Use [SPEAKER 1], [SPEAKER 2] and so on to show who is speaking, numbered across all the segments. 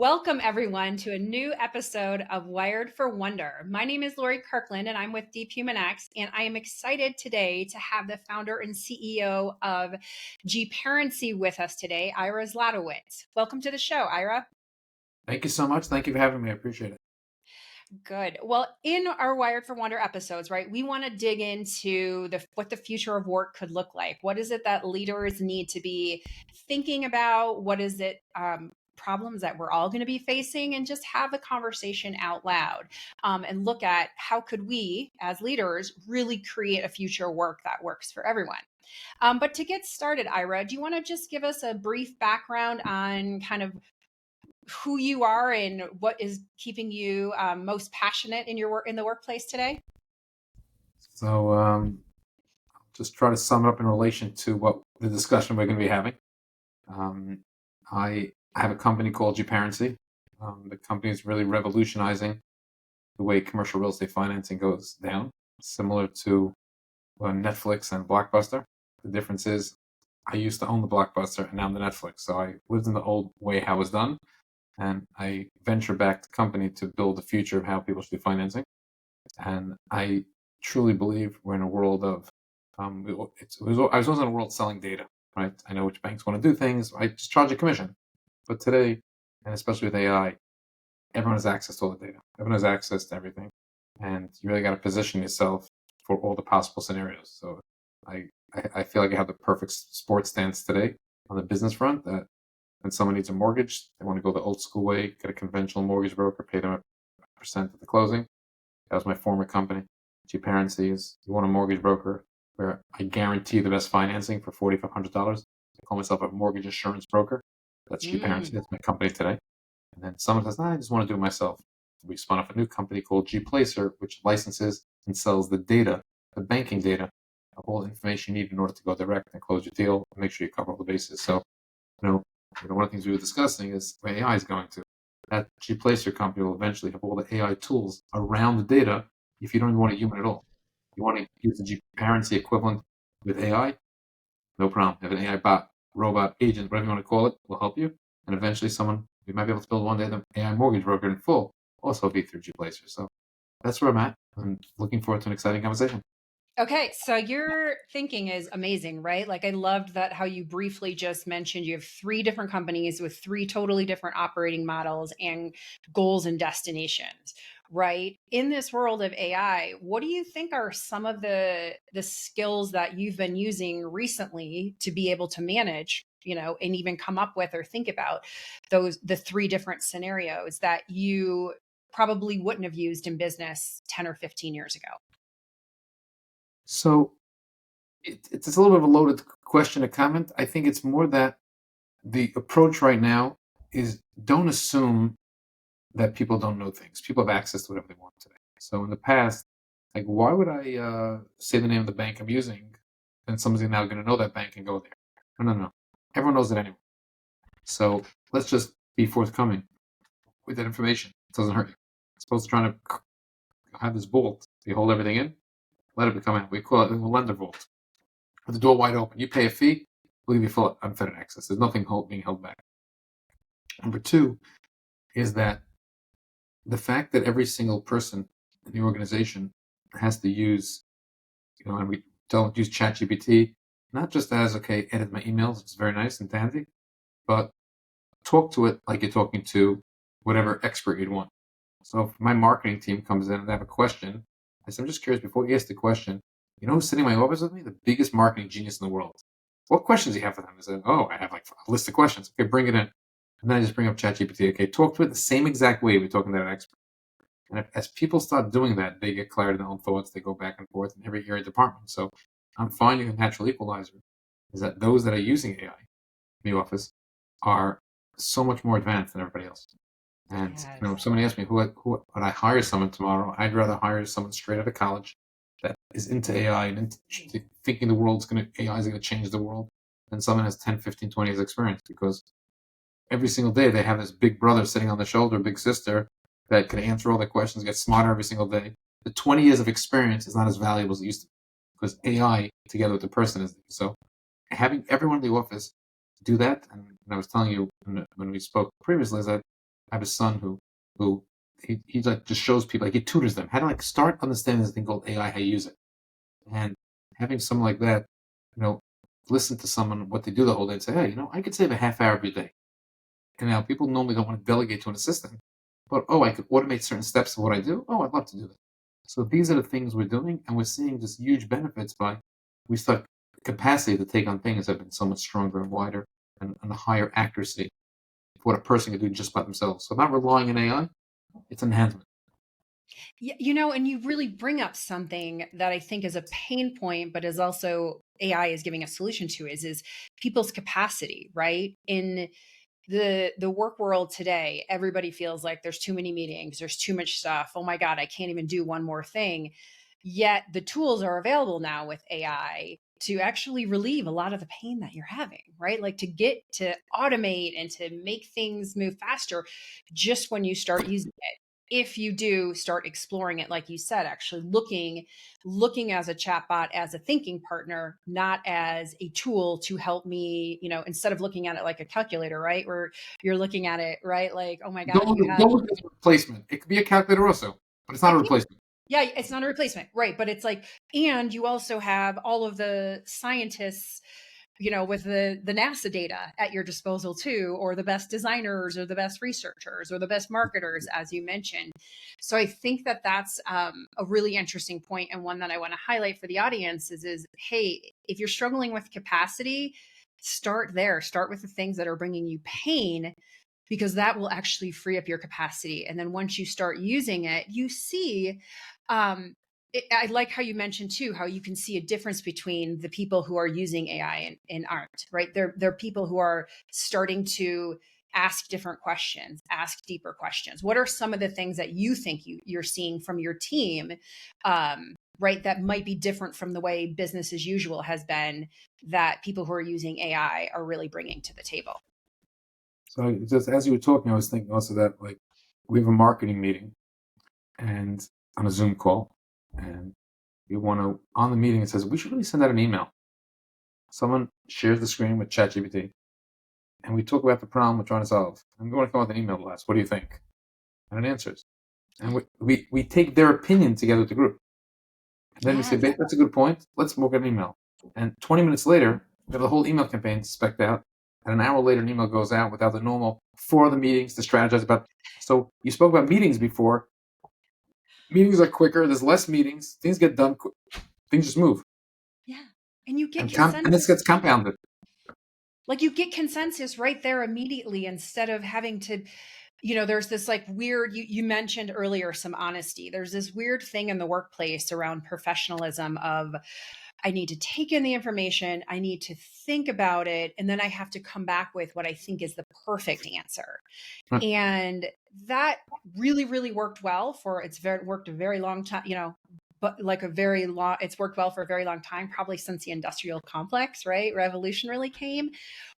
[SPEAKER 1] Welcome, everyone, to a new episode of Wired for Wonder. My name is Lori Kirkland, and I'm with deephumanx, and I am excited today to have the founder and CEO of GPARENCY with us today, Ira Zlotowitz. Welcome to the show, Ira.
[SPEAKER 2] Thank you so much. Thank you for having me. I appreciate it.
[SPEAKER 1] Good. Well, in our Wired for Wonder episodes, right, we want to dig into what the future of work could look like. What is it that leaders need to be thinking about? What is it? Problems that we're all going to be facing, and just have a conversation out loud and look at how could we as leaders really create a future work that works for everyone. But to get started, Ira, do you want to just give us a brief background on kind of who you are and what is keeping you most passionate in your work in the workplace today?
[SPEAKER 2] So, just try to sum it up in relation to what the discussion we're going to be having. I have a company called GPARENCY. The company is really revolutionizing the way commercial real estate financing goes down, similar to Netflix and Blockbuster. The difference is I used to own the Blockbuster and now I'm the Netflix. So I lived in the old way how it was done, and I venture back the company to build the future of how people should do financing. And I truly believe we're in a world of, I was always in a world selling data, right? I know which banks want to do things. I just charge a commission. But today, and especially with AI, everyone has access to all the data. Everyone has access to everything. And you really got to position yourself for all the possible scenarios. So I feel like I have the perfect sports stance today on the business front, that when someone needs a mortgage, they want to go the old school way, get a conventional mortgage broker, pay them a percent at the closing. That was my former company. GPARENCY is, you want a mortgage broker where I guarantee the best financing for $4,500. I call myself a mortgage assurance broker. That's GPARENCY. That's my company today. And then someone says, I just want to do it myself. We spun off a new company called GPlacer, which licenses and sells the data, the banking data, all the information you need in order to go direct and close your deal and make sure you cover all the bases. So, one of the things we were discussing is where AI is going to. That GPlacer company will eventually have all the AI tools around the data if you don't even want a human at all. You want to use the GPARENCY equivalent with AI? No problem. Have an AI bot, robot, agent, whatever you want to call it, will help you. And eventually we might be able to build one day the AI mortgage broker in full, also be through GPlacer. So that's where I'm at. I'm looking forward to an exciting conversation.
[SPEAKER 1] Okay, so your thinking is amazing, right? Like I loved that how you briefly just mentioned you have three different companies with three totally different operating models and goals and destinations, right? In this world of AI, what do you think are some of the skills that you've been using recently to be able to manage, and even come up with or think about the three different scenarios that you probably wouldn't have used in business 10 or 15 years ago?
[SPEAKER 2] So it's a little bit of a loaded question to comment. I think it's more that the approach right now is, don't assume that people don't know things. People have access to whatever they want today. So in the past, like, why would I say the name of the bank I'm using, and somebody's now going to know that bank and go there? No. Everyone knows it anyway. So let's just be forthcoming with that information. It doesn't hurt you. It's supposed to try to have this vault. You hold everything in, let it come out. We call it a lender vault. With the door wide open, you pay a fee, we'll give you full unfettered access. There's nothing being held back. Number two is that the fact that every single person in the organization has to use, and we don't use ChatGPT, not just as, okay, edit my emails, it's very nice and dandy, but talk to it like you're talking to whatever expert you'd want. So if my marketing team comes in and they have a question, I said, I'm just curious, before you ask the question, who's sitting in my office with me? The biggest marketing genius in the world. What questions do you have for them? I said, I have like a list of questions. Okay, bring it in. And then I just bring up ChatGPT. Okay, talk to it the same exact way we're talking to an expert. And as people start doing that, they get clarity in their own thoughts. They go back and forth in every area department. So I'm finding a natural equalizer is that those that are using AI in the office are so much more advanced than everybody else. And if somebody asks me who would I hire someone tomorrow, I'd rather hire someone straight out of college that is into AI and into thinking AI is going to change the world, than someone has 10, 15, 20 years experience, because every single day they have this big brother sitting on the shoulder, big sister that can answer all their questions, get smarter every single day. The 20 years of experience is not as valuable as it used to be, because AI together with the person is. So having everyone in the office do that, and I was telling you when we spoke previously, is that I have a son who he like just shows people, like he tutors them how to like start understanding this thing called AI, how to use it. And having someone like that, listen to someone what they do the whole day and say, hey, I could save a half hour every day. And now people normally don't want to delegate to an assistant, but I could automate certain steps of what I do. Oh, I'd love to do that. So these are the things we're doing, and we're seeing just huge benefits by we start capacity to take on things have been so much stronger and wider and a higher accuracy for what a person can do just by themselves. So not relying on AI, it's enhancement.
[SPEAKER 1] Yeah, and you really bring up something that I think is a pain point, but is also AI is giving a solution to is people's capacity, right? In the work world today, everybody feels like there's too many meetings, there's too much stuff. Oh my God, I can't even do one more thing. Yet the tools are available now with AI to actually relieve a lot of the pain that you're having, right? Like to get to automate and to make things move faster just when you start using it. If you do start exploring it, like you said, actually looking as a chatbot as a thinking partner, not as a tool to help me, instead of looking at it like a calculator, right? Where you're looking at it, right? Like, oh my God, you have
[SPEAKER 2] Don't look at it as a replacement. It could be a calculator also, but it's not a
[SPEAKER 1] it.
[SPEAKER 2] replacement.
[SPEAKER 1] Yeah, it's not a replacement, right? But it's like, and you also have all of the scientists, with the NASA data at your disposal too, or the best designers, or the best researchers, or the best marketers, as you mentioned. So I think that that's a really interesting point, and one that I want to highlight for the audience is, hey, if you're struggling with capacity, start there. Start with the things that are bringing you pain, because that will actually free up your capacity. And then once you start using it, you see, I like how you mentioned too, how you can see a difference between the people who are using AI and aren't, right? They're people who are starting to ask different questions, ask deeper questions. What are some of the things that you think you're seeing from your team, right? That might be different from the way business as usual has been, that people who are using AI are really bringing to the table.
[SPEAKER 2] So just as you were talking, I was thinking also that like we have a marketing meeting and on a Zoom call, and you want to on the meeting it says we should really send out an email. Someone shares the screen with ChatGPT, and we talk about the problem we're trying to solve. And we want to come up with an email blast. What do you think? And it answers. And we take their opinion together with the group. And then we say,
[SPEAKER 1] Yes.
[SPEAKER 2] "Babe, that's a good point. Let's work an email." And 20 minutes later, we have the whole email campaign specced out. And an hour later, an email goes out without the normal 4 other meetings to strategize about. So you spoke about meetings before. Meetings are quicker. There's less meetings. Things get done. Things just move.
[SPEAKER 1] Yeah. And you get
[SPEAKER 2] And this
[SPEAKER 1] consensus.
[SPEAKER 2] gets compounded.
[SPEAKER 1] Like you get consensus right there immediately, instead of having to, there's this like weird, you mentioned earlier some honesty. There's this weird thing in the workplace around professionalism of, I need to take in the information, I need to think about it, and then I have to come back with what I think is the perfect answer. And that really, really worked well worked a very long time, but like it's worked well for a very long time, probably since the industrial complex, right? Revolution really came.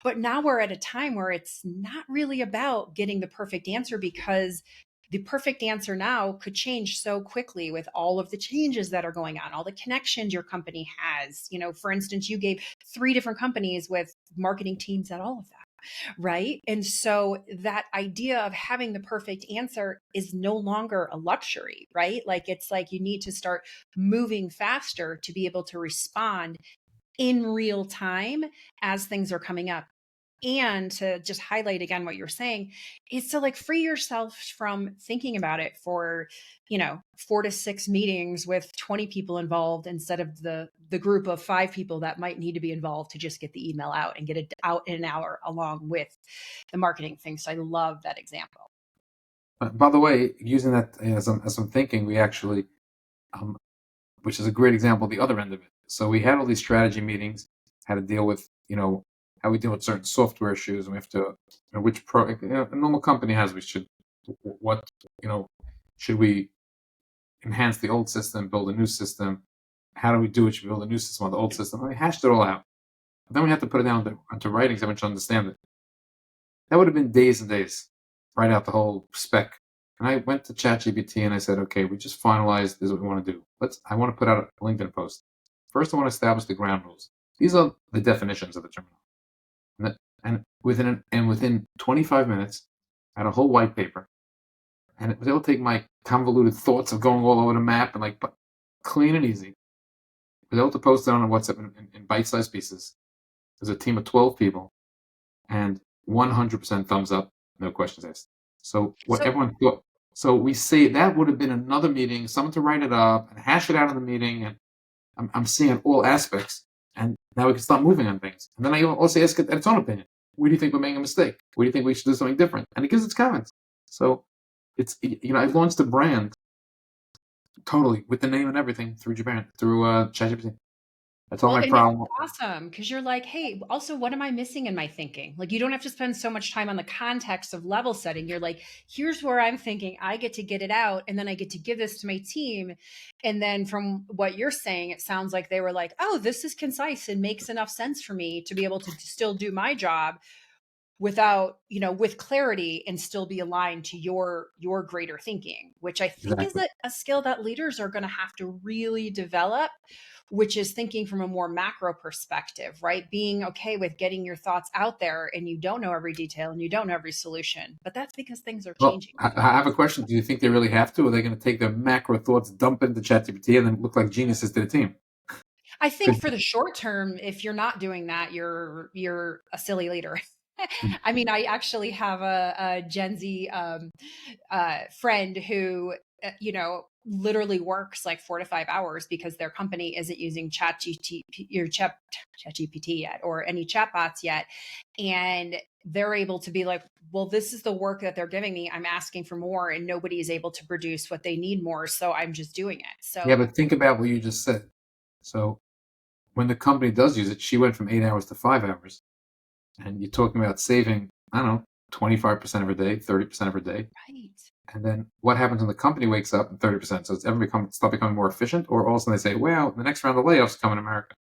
[SPEAKER 1] But now we're at a time where it's not really about getting the perfect answer, because the perfect answer now could change so quickly with all of the changes that are going on, all the connections your company has. For instance, you gave 3 different companies with marketing teams at all of that. Right. And so that idea of having the perfect answer is no longer a luxury, right? Like it's like you need to start moving faster to be able to respond in real time as things are coming up. And to just highlight again what you're saying is to like free yourself from thinking about it for, 4 to 6 meetings with 20 people involved, instead of the group of 5 people that might need to be involved to just get the email out and get it out in an hour along with the marketing thing. So I love that example.
[SPEAKER 2] By the way, using that as I'm thinking, we actually, which is a great example of the other end of it. So we had all these strategy meetings, how to deal with, how we deal with certain software issues, and we have to, which a normal company has, what, should we enhance the old system, build a new system? How do we do it? Should we build a new system on the old system? And we hashed it all out. But then we had to put it down into writing so I to understand it. That would have been days and days, write out the whole spec. And I went to ChatGPT and I said, okay, we just finalized this is what we want to do. I want to put out a LinkedIn post. First, I want to establish the ground rules. These are the definitions of the terminal. And within 25 minutes, I had a whole white paper, and it was able to take my convoluted thoughts of going all over the map and like clean and easy. I was able to post it on WhatsApp in bite-sized pieces. There's a team of 12 people, and 100% thumbs up, no questions asked. So what
[SPEAKER 1] So,
[SPEAKER 2] everyone thought. So we say that would have been another meeting, someone to write it up and hash it out in the meeting, and I'm seeing all aspects, and now we can start moving on things. And then I also ask it its own opinion. Where do you think we're making a mistake? Where do you think we should do something different? And it gives its comments. So it's, I launched a brand totally with the name and everything through Japan, through ChatGPT. That's all
[SPEAKER 1] well,
[SPEAKER 2] my
[SPEAKER 1] and it's
[SPEAKER 2] problem.
[SPEAKER 1] awesome because you're like, hey, also, what am I missing in my thinking? Like, you don't have to spend so much time on the context of level setting. You're like, here's where I'm thinking. I get to get it out, and then I get to give this to my team. And then from what you're saying, it sounds like they were like, oh, this is concise and makes enough sense for me to be able to still do my job without, with clarity, and still be aligned to your greater thinking, which I think is
[SPEAKER 2] Exactly.
[SPEAKER 1] a skill that leaders are going to have to really develop, which is thinking from a more macro perspective, right? Being okay with getting your thoughts out there, and you don't know every detail and you don't know every solution, but that's because things are
[SPEAKER 2] Well,
[SPEAKER 1] changing
[SPEAKER 2] I
[SPEAKER 1] too.
[SPEAKER 2] have a question. Do you think they really have to? Or are they going to take their macro thoughts, dump it into ChatGPT, and then look like geniuses to the team?
[SPEAKER 1] I think for the short term, if you're not doing that, you're a silly leader. I mean, I actually have a Gen Z friend who, literally works like 4 to 5 hours because their company isn't using ChatGPT yet, or any chatbots yet. And they're able to be like, well, this is the work that they're giving me. I'm asking for more, and nobody is able to produce what they need more. So I'm just doing it.
[SPEAKER 2] Yeah,
[SPEAKER 1] So
[SPEAKER 2] but think about what you just said. So when the company does use it, she went from 8 hours to 5 hours. And you're talking about saving, I don't know, 25% of her day, 30% of her day.
[SPEAKER 1] right.
[SPEAKER 2] And then what happens when the company wakes up and 30%? So it's ever start becoming more efficient? Or all of a sudden they say, well, the next round of layoffs come in America.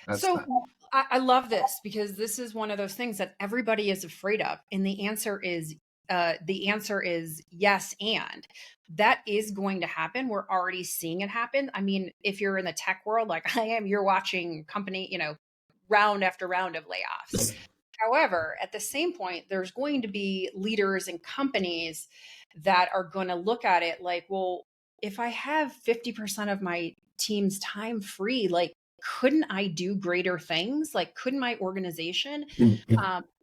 [SPEAKER 2] That's
[SPEAKER 1] So
[SPEAKER 2] that.
[SPEAKER 1] I love this because this is one of those things that everybody is afraid of. And the answer is yes. And that is going to happen. We're already seeing it happen. I mean, if you're in the tech world, like I am, you're watching company, round after round of layoffs. However, at the same point, there's going to be leaders and companies that are going to look at it like, well, if I have 50% of my team's time free, like, couldn't I do greater things? Like, couldn't my organization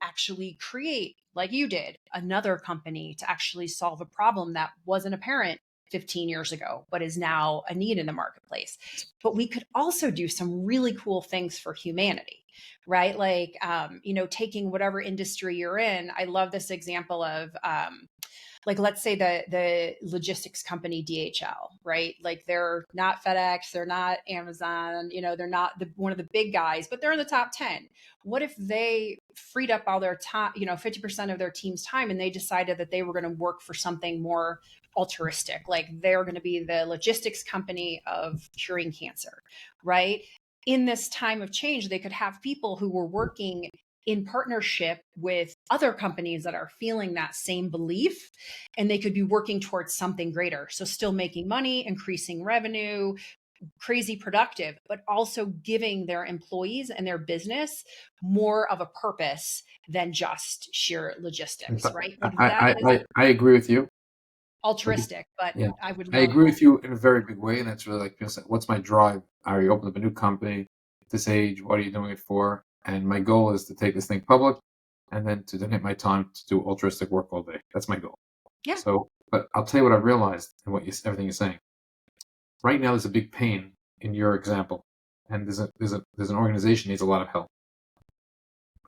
[SPEAKER 1] actually create, like you did, another company to actually solve a problem that wasn't apparent 15 years ago, but is now a need in the marketplace? But we could also do some really cool things for humanity, right? Like, taking whatever industry you're in. I love this example of, like, let's say the logistics company DHL, right? Like, they're not FedEx, they're not Amazon, they're not one of the big guys, but they're in the top 10. What if they freed up all their time, 50% of their team's time, and they decided that they were going to work for something more altruistic, like they're going to be the logistics company of curing cancer, right? In this time of change, they could have people who were working in partnership with other companies that are feeling that same belief, and they could be working towards something greater. So still making money, increasing revenue, crazy productive, but also giving their employees and their business more of a purpose than just sheer logistics, right? Like, that is
[SPEAKER 2] I agree with you. But
[SPEAKER 1] altruistic, but
[SPEAKER 2] yeah,
[SPEAKER 1] I would
[SPEAKER 2] I
[SPEAKER 1] love.
[SPEAKER 2] agree with you in a very big way. And that's really like, people say, what's my drive? I already opened up a new company at this age. What are you doing it for? And my goal is to take this thing public and then to donate my time to do altruistic work all day. That's my goal.
[SPEAKER 1] Yeah.
[SPEAKER 2] So, but I'll tell you what I realized and everything you're saying. Right now, there's a big pain in your example, and there's an organization needs a lot of help,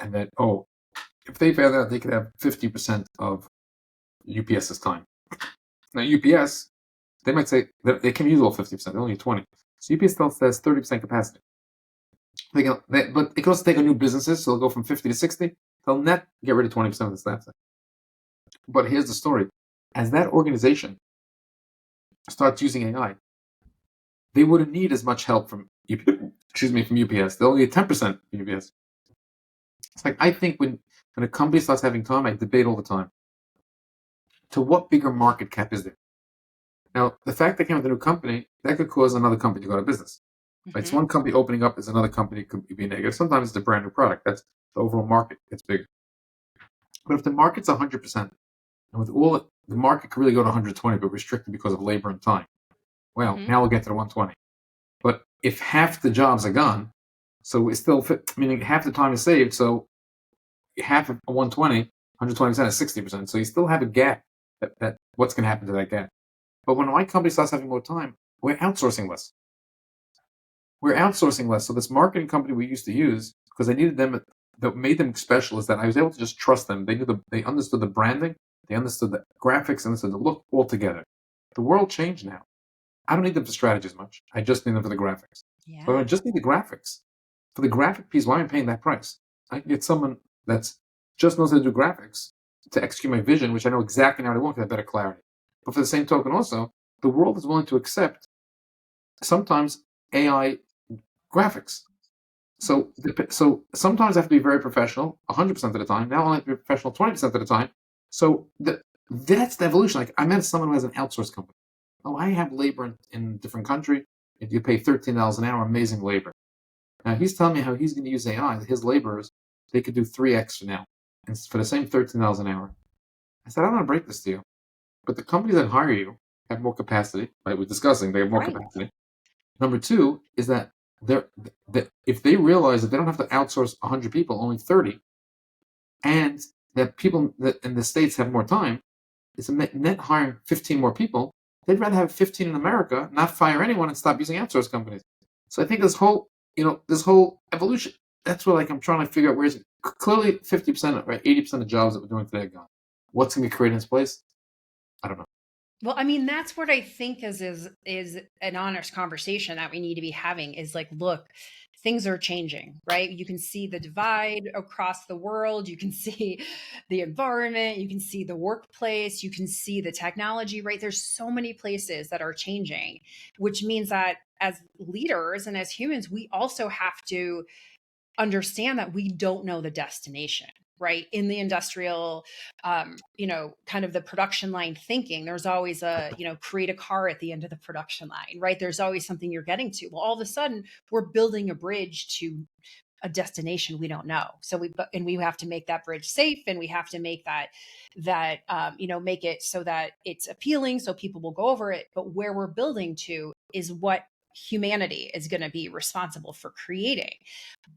[SPEAKER 2] and that, if they found out they could have 50% of UPS's time. Now UPS, they might say that they can use all 50%, they only need 20. So UPS still has 30% capacity. But it can also take on new businesses, so they'll go from 50 to 60. They'll net get rid of 20% of the staff. But here's the story: as that organization starts using AI, they wouldn't need as much help from from UPS. They'll only need 10% from UPS. It's like, I think when a company starts having time, I debate all the time. To what bigger market cap is there? Now, the fact they came with a new company, that could cause another company to go out of business. Right? So
[SPEAKER 1] Mhm.
[SPEAKER 2] one company opening up is another company could be negative. Sometimes it's a brand new product. That's the overall market. It's bigger. But if the market's 100%, And with all the market could really go to 120, but restricted because of labor and time. Well,
[SPEAKER 1] Mhm.
[SPEAKER 2] now we'll get to the 120. But if half the jobs are gone, so we still fit, meaning half the time is saved, so half of 120, 120% is 60%. So you still have a gap that what's going to happen to that gap. But when my company starts having more time, we're outsourcing less. We're outsourcing less. So this marketing company we used to use, because I needed them, that made them special, is that I was able to just trust them. They understood the branding, they understood the graphics, understood the look altogether. The world changed now. I don't need them for strategy as much. I just need them for the graphics. So I
[SPEAKER 1] Yeah.
[SPEAKER 2] just need the graphics. For the graphic piece, why am I paying that price? I can get someone that's just knows how to do graphics to execute my vision, which I know exactly how I want because I have better clarity. But for the same token, also, the world is willing to accept sometimes AI graphics. So, so sometimes I have to be very professional 100% of the time. Now I have to be professional 20% of the time. So that's the evolution. Like I met someone who has an outsourced company. Oh, I have labor in a different country. If you pay $13 an hour, amazing labor. Now he's telling me how he's going to use AI. His laborers, they could do 3x for now, and for the same $13 an hour. I said, I don't want to break this to you, but the companies that hire you have more capacity. Right? We're discussing they have more
[SPEAKER 1] Right.
[SPEAKER 2] capacity. Number two is that if they realize that they don't have to outsource 100 people, only 30, and that people that in the States have more time, it's a net hiring 15 more people. They'd rather have 15 in America, not fire anyone, and stop using outsource companies. So I think this whole evolution, that's what like I'm trying to figure out where is it. Clearly 50% or 80% of jobs that we're doing today are gone. What's going to be created in its place? I don't know.
[SPEAKER 1] Well, I mean, that's what I think is an honest conversation that we need to be having is like, look, things are changing, right? You can see the divide across the world, you can see the environment, you can see the workplace, you can see the technology, right? There's so many places that are changing, which means that as leaders and as humans, we also have to understand that we don't know the destination, right? In the industrial kind of the production line thinking, there's always create a car at the end of the production line, right? There's always something you're getting to. Well, all of a sudden we're building a bridge to a destination we don't know. So we have to make that bridge safe, and we have to make make it so that it's appealing so people will go over it. But where we're building to is what humanity is going to be responsible for creating.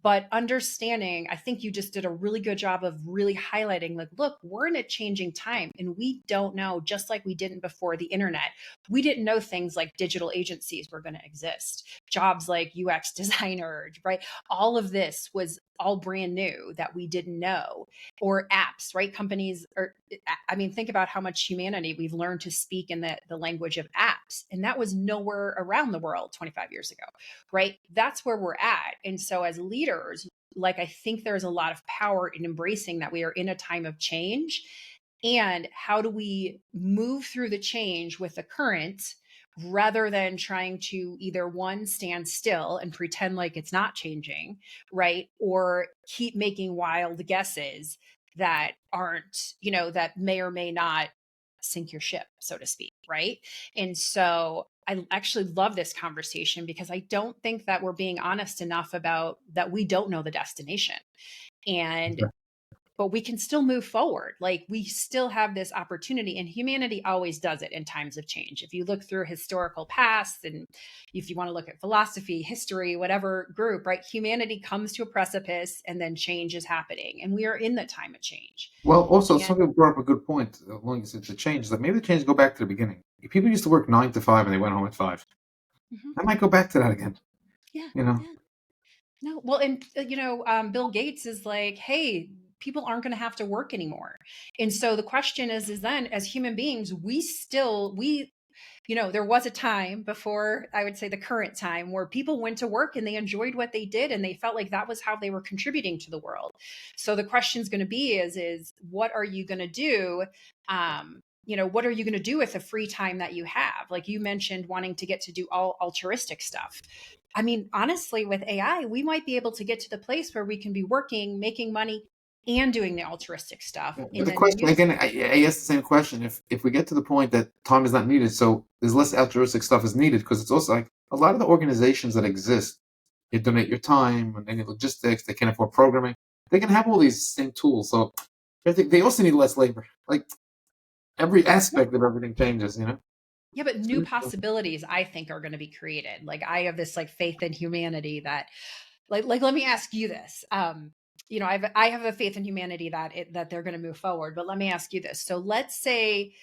[SPEAKER 1] But understanding, I think you just did a really good job of really highlighting, like, look, we're in a changing time and we don't know, just like we didn't before the internet. We didn't know things like digital agencies were going to exist, jobs like UX designer, right? All of this was all brand new that we didn't know. Or apps, right? Companies are, I mean, think about how much humanity we've learned to speak in the language of apps. And that was nowhere around the world 25 years ago, right? That's where we're at. And so as leaders, like, I think there's a lot of power in embracing that we are in a time of change. And how do we move through the change with the current rather than trying to either one, stand still and pretend like it's not changing, right? Or keep making wild guesses that aren't, that may or may not sink your ship, so to speak, right? And so I actually love this conversation because I don't think that we're being honest enough about that we don't know the destination. And but we can still move forward. Like, we still have this opportunity, and humanity always does it in times of change. If you look through historical past, and if you want to look at philosophy, history, whatever group, right? Humanity comes to a precipice and then change is happening. And we are in the time of change.
[SPEAKER 2] Well, also,
[SPEAKER 1] And
[SPEAKER 2] some people brought up a good point. As long as it's a change, that maybe the change go back to the beginning. If people used to work 9 to 5 and they went home at 5,
[SPEAKER 1] mhm,
[SPEAKER 2] I might go back to that again.
[SPEAKER 1] yeah,
[SPEAKER 2] You know,
[SPEAKER 1] yeah. No, well, and Bill Gates is like, hey, people aren't going to have to work anymore. And so the question is then, as human beings, there was a time before, I would say the current time, where people went to work and they enjoyed what they did and they felt like that was how they were contributing to the world. So the question is going to be is what are you going to do? What are you going to do with the free time that you have? Like you mentioned, wanting to get to do all altruistic stuff. I mean, honestly, with AI, we might be able to get to the place where we can be working, making money, and doing the altruistic stuff.
[SPEAKER 2] but
[SPEAKER 1] And
[SPEAKER 2] the
[SPEAKER 1] then
[SPEAKER 2] question
[SPEAKER 1] use
[SPEAKER 2] again, I asked the same question. If we get to the point that time is not needed, so there's less altruistic stuff is needed, because it's also like a lot of the organizations that exist, you donate your time and any logistics, they can't afford programming. They can have all these same tools, so I think they also need less labor. Like Every aspect of everything changes, you know?
[SPEAKER 1] Yeah, but new possibilities I think are going to be created. Like I have this like faith in humanity that like let me ask you this. You know, I have a faith in humanity that that they're going to move forward, but let me ask you this. So let's say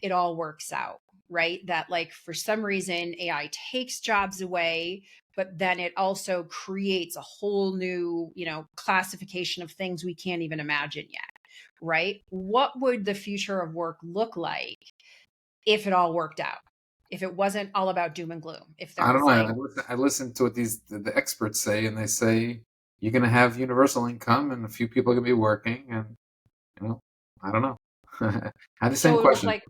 [SPEAKER 1] it all works out, right? That like for some reason AI takes jobs away, but then it also creates a whole new, you know, classification of things we can't even imagine yet, right? What would the future of work look like if it all worked out? If it wasn't all about doom and gloom, if there
[SPEAKER 2] I don't
[SPEAKER 1] was
[SPEAKER 2] know.
[SPEAKER 1] like,
[SPEAKER 2] I listen to what the experts say, and they say you're going to have universal income, and a few people are going to be working, and you know, I don't know. I had the
[SPEAKER 1] so
[SPEAKER 2] same
[SPEAKER 1] it would look
[SPEAKER 2] question.
[SPEAKER 1] like,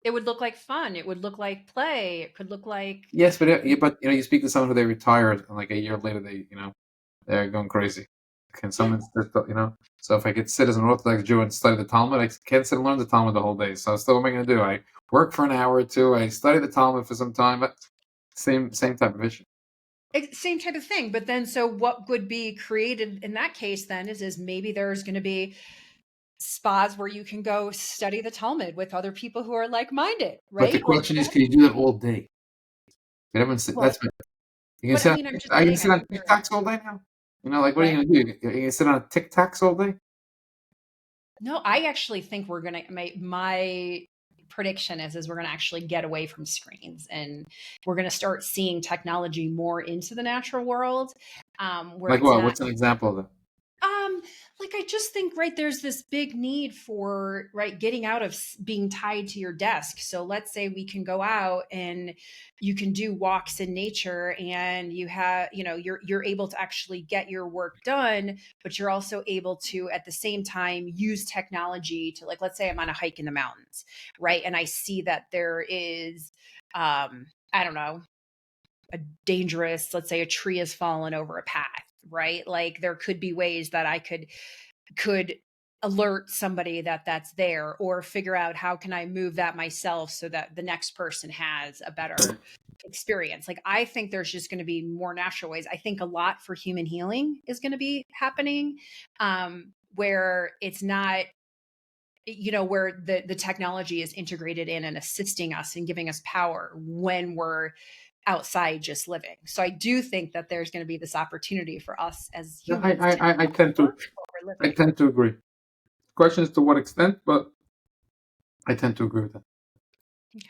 [SPEAKER 1] it would look like fun. It would look like play. It could look like,
[SPEAKER 2] Yes, but you know, you speak to someone who they retired, and like a year later, they're going crazy. Can
[SPEAKER 1] yeah.
[SPEAKER 2] someone just, you know? So if I could sit as an Orthodox Jew and study the Talmud, I can't sit and learn the Talmud the whole day. So still, what am I going to do? I work for an hour or two. I study the Talmud for some time. But same type of issue.
[SPEAKER 1] Same type of thing. But then, so what would be created in that case then is maybe there's going to be spas where you can go study the Talmud with other people who are like minded,
[SPEAKER 2] But the
[SPEAKER 1] right? Like
[SPEAKER 2] question is,
[SPEAKER 1] that.
[SPEAKER 2] can you do that all day? You haven't sit,
[SPEAKER 1] Well,
[SPEAKER 2] that's you can
[SPEAKER 1] but I
[SPEAKER 2] sit on,
[SPEAKER 1] mean, I'm just
[SPEAKER 2] I can
[SPEAKER 1] saying, I
[SPEAKER 2] sit on
[SPEAKER 1] think there,
[SPEAKER 2] TikToks all day now. You know, like what are
[SPEAKER 1] what?
[SPEAKER 2] you gonna do? You can sit on TikToks all day.
[SPEAKER 1] No, I actually think we're gonna. My prediction is we're gonna actually get away from screens and we're gonna start seeing technology more into the natural world, where
[SPEAKER 2] Like
[SPEAKER 1] it's
[SPEAKER 2] what?
[SPEAKER 1] not.
[SPEAKER 2] What's an example of that?
[SPEAKER 1] Um, like I just think, right, there's this big need for, right, getting out of being tied to your desk. So let's say we can go out and you can do walks in nature and you have, you know, you're able to actually get your work done, but you're also able to at the same time use technology to, like, let's say I'm on a hike in the mountains, right? And I see that there is I don't know, a dangerous, let's say a tree has fallen over a path, right? Like there could be ways that I could alert somebody that that's there, or figure out how can I move that myself so that the next person has a better experience. Like I think there's just going to be more natural ways. I think a lot for human healing is going to be happening, where it's not, you know, where the technology is integrated in and assisting us and giving us power when we're outside just living. So I do think that there's going to be this opportunity for us as
[SPEAKER 2] No,
[SPEAKER 1] humans to
[SPEAKER 2] I tend to
[SPEAKER 1] work what we're
[SPEAKER 2] I
[SPEAKER 1] living.
[SPEAKER 2] tend to agree. Question is to what extent, but I tend to agree with that.
[SPEAKER 1] Okay.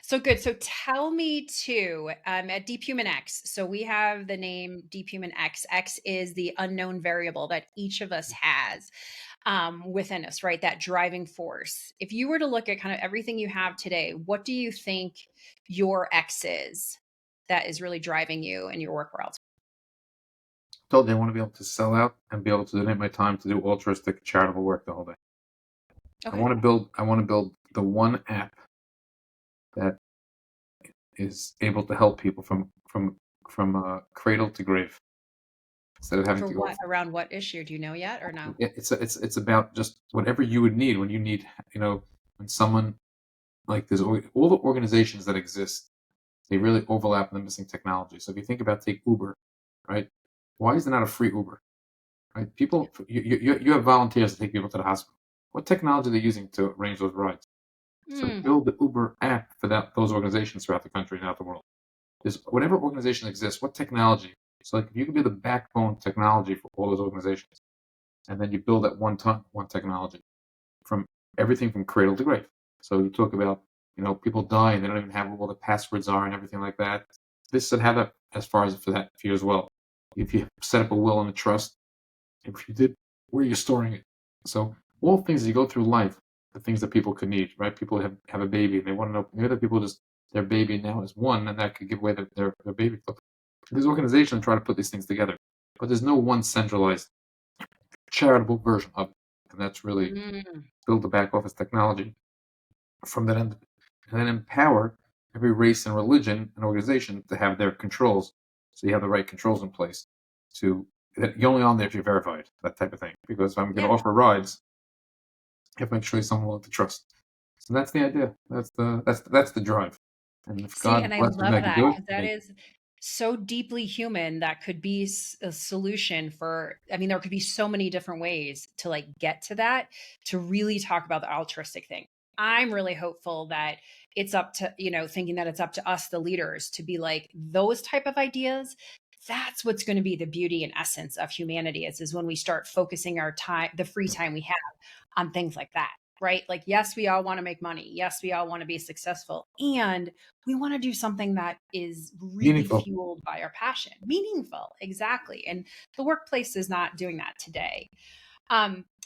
[SPEAKER 1] So good. So tell me too, at deephumanx. So we have the name deephumanx. X is the unknown variable that each of us has within us, right? That driving force. If you were to look at kind of everything you have today, what do you think your X is that is really driving you in your work world?
[SPEAKER 2] Told you I want to be able to sell out and be able to donate my time to do altruistic charitable work the whole day.
[SPEAKER 1] Okay.
[SPEAKER 2] I want to build the one app that is able to help people from cradle to grave instead of having
[SPEAKER 1] For
[SPEAKER 2] to go.
[SPEAKER 1] what? Around what issue? Do you know yet or no?
[SPEAKER 2] It's about just whatever you would need when you need, you know, when someone, like there's all the organizations that exist, they really overlap in the missing technology. So if you think about, take Uber, right? Why is there not a free Uber? Right? People, you have volunteers to take people to the hospital. What technology are they using to arrange those rides? So
[SPEAKER 1] Mm,
[SPEAKER 2] build the Uber app for those organizations throughout the country and out the world. There's whatever organization exists, what technology? So like if you could be the backbone technology for all those organizations, and then you build at one technology from everything from cradle to grave. So you talk about, you know, people die and they don't even have what all the passwords are and everything like that. This should have that as far as for that for you as well. If you set up a will and a trust, if you did, where you're storing it. So all things as you go through life, the things that people could need, right? People have a baby and they want to know, maybe that people just, their baby now is one and that could give away their baby. There's organizations try to put these things together, but there's no one centralized charitable version of it. And that's really
[SPEAKER 1] mm.
[SPEAKER 2] build the back office technology from that end, and then empower every race and religion and organization to have their controls. So you have the right controls in place to, that you're only on there if you're verified, that type of thing. Because if I'm going
[SPEAKER 1] Yeah.
[SPEAKER 2] to offer rides, I have to make sure someone willing to trust. So that's the idea. That's the drive. And if
[SPEAKER 1] See,
[SPEAKER 2] God
[SPEAKER 1] and I
[SPEAKER 2] blesses me,
[SPEAKER 1] love
[SPEAKER 2] I can
[SPEAKER 1] that
[SPEAKER 2] do it.
[SPEAKER 1] because that is so deeply human. That could be a solution for, I mean, there could be so many different ways to like get to that, to really talk about the altruistic thing. I'm really hopeful that it's up to, thinking that it's up to us, the leaders, to be like, those type of ideas, that's what's going to be the beauty and essence of humanity is when we start focusing our time, the free time we have, on things like that, right? Like, yes, we all want to make money. Yes, we all want to be successful. And we want to do something that is really
[SPEAKER 2] Meaningful.
[SPEAKER 1] fueled by our passion, meaningful. Exactly. And the workplace is not doing that today.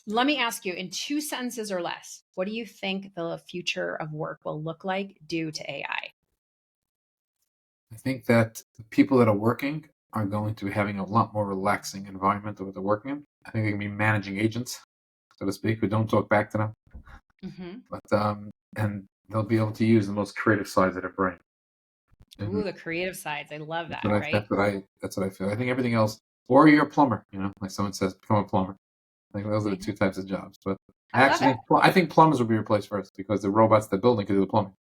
[SPEAKER 1] Let me ask you, in 2 sentences or less, what do you think the future of work will look like due to AI?
[SPEAKER 2] I think that the people that are working are going to be having a lot more relaxing environment of what they're working in. I think they're going to be managing agents, so to speak, who don't talk back to them. And they'll be able to use the most creative sides of their brain.
[SPEAKER 1] Ooh,
[SPEAKER 2] And
[SPEAKER 1] the creative sides. I love
[SPEAKER 2] that's
[SPEAKER 1] that,
[SPEAKER 2] what I
[SPEAKER 1] right?
[SPEAKER 2] that's what I that's what I feel. I think everything else, or you're a plumber, like someone says, become a plumber. I think those are the two types of jobs. But
[SPEAKER 1] I love it.
[SPEAKER 2] I think plumbers will be replaced first because the robots they're building can do the plumbing.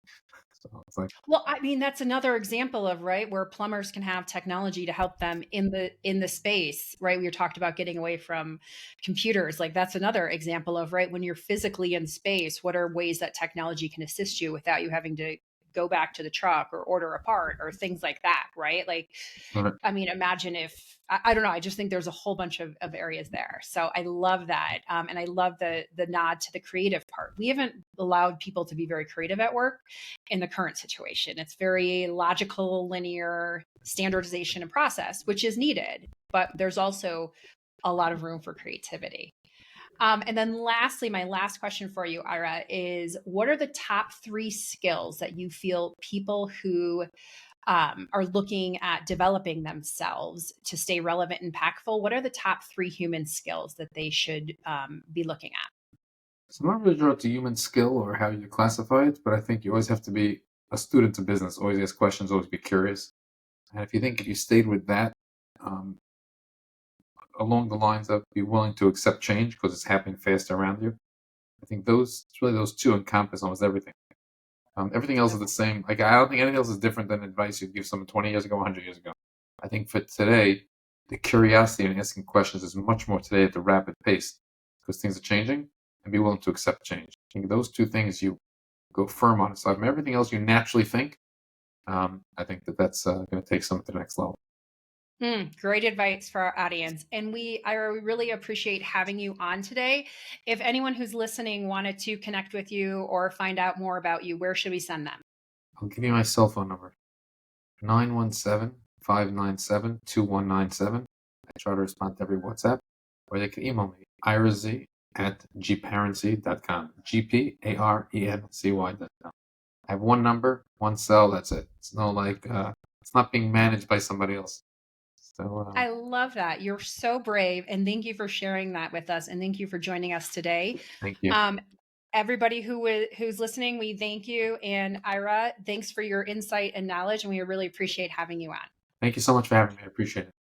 [SPEAKER 2] So it's like,
[SPEAKER 1] Well, I mean, that's another example of, right, where plumbers can have technology to help them in the space, right? We talked about getting away from computers. Like, that's another example of, right, when you're physically in space, what are ways that technology can assist you without you having to go back to the truck or order a part or things like that, right? Like,
[SPEAKER 2] uh,
[SPEAKER 1] I mean, imagine if I don't know. I just think there's a whole bunch of areas there. So I love that, and I love the nod to the creative part. We haven't allowed people to be very creative at work in the current situation. It's very logical, linear standardization and process, which is needed, but there's also a lot of room for creativity. And then lastly, my last question for you, Ira, is what are the top 3 skills that you feel people who are looking at developing themselves to stay relevant and impactful? What are the top 3 human skills that they should be looking at?
[SPEAKER 2] so I'm not really sure it's a human skill or how you classify it, but I think you always have to be a student of business, always ask questions, always be curious. And if you stayed with that, um, along the lines of be willing to accept change because it's happening fast around you. I think it's really those two encompass almost everything. Everything else is the same. Like I don't think anything else is different than advice you'd give someone 20 years ago, 100 years ago. I think for today, the curiosity and asking questions is much more today at the rapid pace because things are changing and be willing to accept change. I think those two things you go firm on. So everything else you naturally think, I think that's going to take something to the next level.
[SPEAKER 1] Great advice for our audience. And Ira, we really appreciate having you on today. If anyone who's listening wanted to connect with you or find out more about you, where should we send them?
[SPEAKER 2] I'll give you my cell phone number 917-597-2197. I try to respond to every WhatsApp. Or they can email me, iraz@gparency.com. GPARENCY.com. I have one number, one cell, that's it. It's no it's not being managed by somebody else. So
[SPEAKER 1] I love that. You're so brave. And thank you for sharing that with us. And thank you for joining us today.
[SPEAKER 2] thank you.
[SPEAKER 1] Um, Everybody who's listening, we thank you. And Ira, thanks for your insight and knowledge. And we really appreciate having you on.
[SPEAKER 2] Thank you so much for having me. I appreciate it.